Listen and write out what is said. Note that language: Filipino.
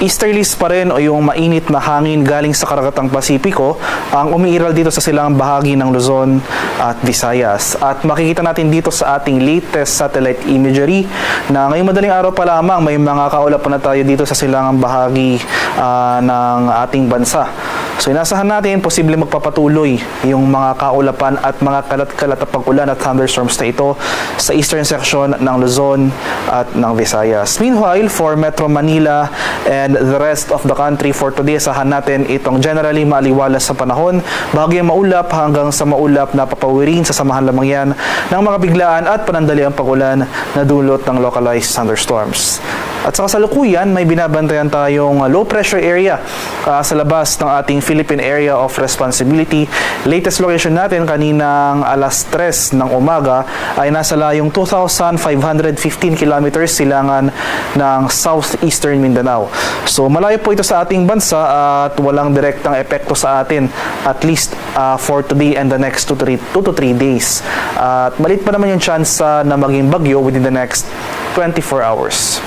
Easterlies pa rin o yung mainit na hangin galing sa karagatang Pasipiko ang umiiral dito sa silangang bahagi ng Luzon at Visayas. At makikita natin dito sa ating latest satellite imagery na ngayong madaling araw pa lamang may mga kaulap na tayo dito sa silangang bahagi ng ating bansa. So inasahan natin posible magpapatuloy yung mga kaulapan at mga kalat-kalat na pag-ulan at thunderstorms na ito sa eastern section ng Luzon at ng Visayas. Meanwhile, for Metro Manila and the rest of the country for today, asahan natin itong generally maaliwalas sa panahon, bahagyang maulap hanggang sa maulap na papawirin, sasamahan lamang yan ng mga biglaan at panandaliang pag-ulan na dulot ng localized thunderstorms. At sa kasalukuyan, may binabantayan tayong low pressure area sa labas ng ating Philippine Area of Responsibility. Latest location natin kaninang alas 3 ng umaga ay nasa layong 2,515 kilometers silangan ng southeastern Mindanao. So malayo po ito sa ating bansa at walang direktang epekto sa atin at least for today and the next 2 to 3 days. At malit pa naman yung chance na maging bagyo within the next 24 hours.